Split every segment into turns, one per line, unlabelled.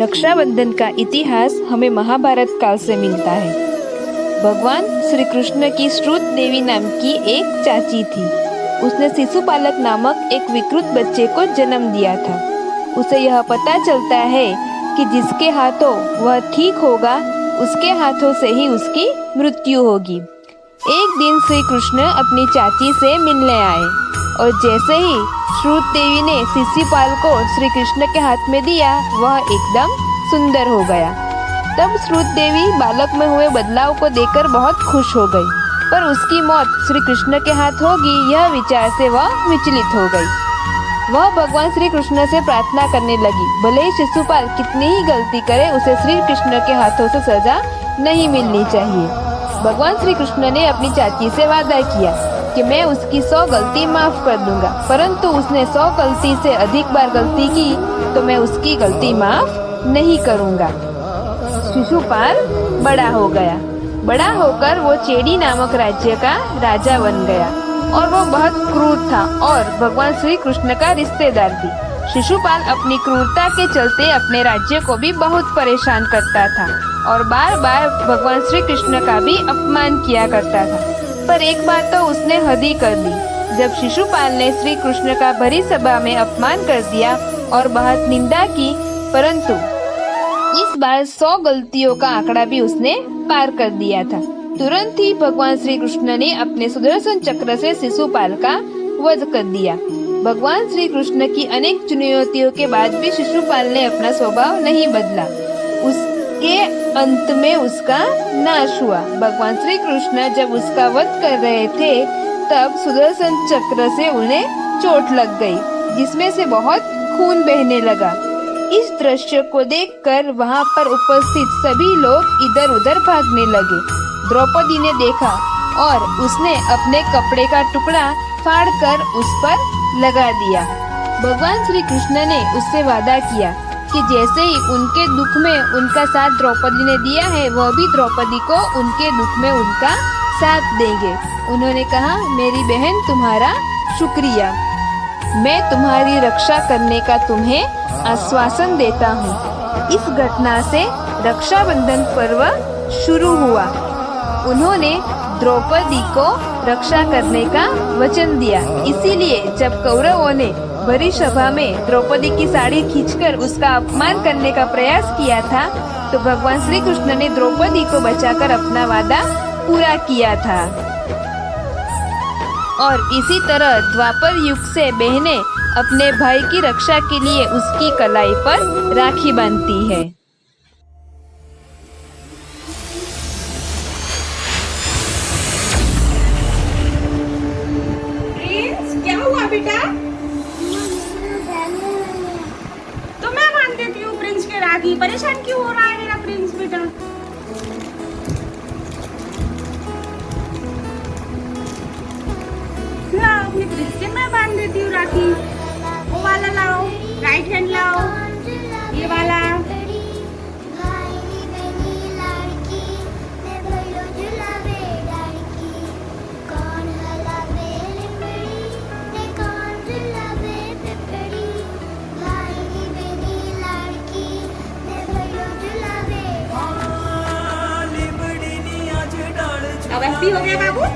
रक्षाबंधन का इतिहास हमें महाभारत काल से मिलता है। भगवान श्री कृष्ण की श्रुत देवी नाम की एक चाची थी। उसने शिशुपालक नामक एक विकृत बच्चे को जन्म दिया था। उसे यह पता चलता है कि जिसके हाथों वह ठीक होगा उसके हाथों से ही उसकी मृत्यु होगी। एक दिन श्री कृष्ण अपनी चाची से मिलने आए और जैसे ही श्रुत देवी ने शिशुपाल को श्री कृष्ण के हाथ में दिया वह एकदम सुंदर हो गया। तब श्रुत देवी बालक में हुए बदलाव को देखकर बहुत खुश हो गई, पर उसकी मौत श्री कृष्ण के हाथ होगी यह विचार से वह विचलित हो गई। वह भगवान श्री कृष्ण से प्रार्थना करने लगी, भले ही शिशुपाल कितनी ही गलती करे उसे श्री कृष्ण के हाथों से सजा नहीं मिलनी चाहिए। भगवान श्री कृष्ण ने अपनी चाची से वादा किया कि मैं उसकी 100 गलती माफ कर दूंगा, परंतु उसने 100 गलती से अधिक बार गलती की तो मैं उसकी गलती माफ नहीं करूंगा। शिशुपाल बड़ा हो गया। बड़ा होकर वो चेडी नामक राज्य का राजा बन गया और वो बहुत क्रूर था और भगवान श्री कृष्ण का रिश्तेदार भी। शिशुपाल अपनी क्रूरता के चलते अपने राज्य को भी बहुत परेशान करता था और बार बार भगवान श्री कृष्ण का भी अपमान किया करता था। पर एक बार तो उसने हद ही कर दी। जब शिशुपाल ने श्री कृष्ण का भरी सभा में अपमान कर दिया और बहुत निंदा की, परंतु इस बार 100 गलतियों का आंकड़ा भी उसने पार कर दिया था। तुरंत ही भगवान श्री कृष्ण ने अपने सुदर्शन चक्र से शिशुपाल का वध कर दिया। भगवान श्री कृष्ण की अनेक चुनौतियों के बाद भी शिशुपाल ने अपना स्वभाव नहीं बदला। उसके अंत में उसका नाश हुआ। भगवान श्री कृष्ण जब उसका वध कर रहे थे तब सुदर्शन चक्र से उन्हें चोट लग गई, जिसमें से बहुत खून बहने लगा। इस दृश्य को देखकर वहां पर उपस्थित सभी लोग इधर उधर भागने लगे। द्रौपदी ने देखा और उसने अपने कपड़े का टुकड़ा फाड़कर उस पर लगा दिया। भगवान श्री कृष्ण ने उससे वादा किया कि जैसे ही उनके दुख में उनका साथ द्रौपदी ने दिया है वह भी द्रौपदी को उनके दुख में उनका साथ देंगे। उन्होंने कहा, मेरी बहन तुम्हारा शुक्रिया, मैं तुम्हारी रक्षा करने का तुम्हें आश्वासन देता हूँ। इस घटना से रक्षाबंधन पर्व शुरू हुआ। उन्होंने द्रौपदी को रक्षा करने का वचन दिया। इसीलिए जब कौरवों ने भरी सभा में द्रौपदी की साड़ी खींचकर उसका अपमान करने का प्रयास किया था तो भगवान श्री कृष्ण ने द्रौपदी को बचाकर अपना वादा पूरा किया था। और इसी तरह द्वापर युग से बहनें अपने भाई की रक्षा के लिए उसकी कलाई पर राखी बांधती है।
प्रिंस, क्या हुआ बेटा? तो मैं बांध देती हूँ प्रिंस के राखी। परेशान क्यों हो रहा है मेरा प्रिंस बेटा? अपने प्रिंस के मैं बांध देती हूँ राखी। वो वाला लाओ, राइट हैंड लाओ, ये वाला। अब हैप्पी हो गया बाबू?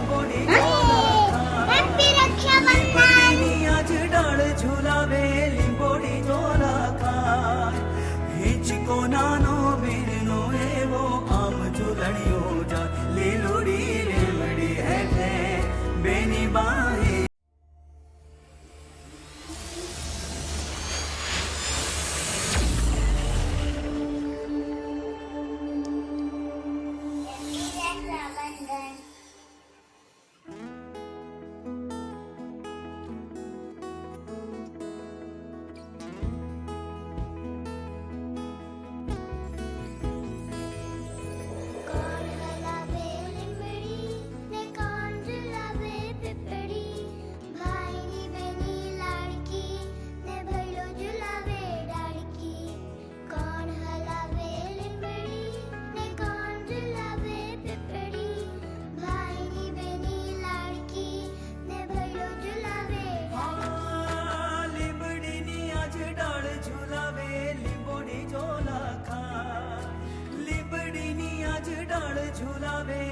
झुलावे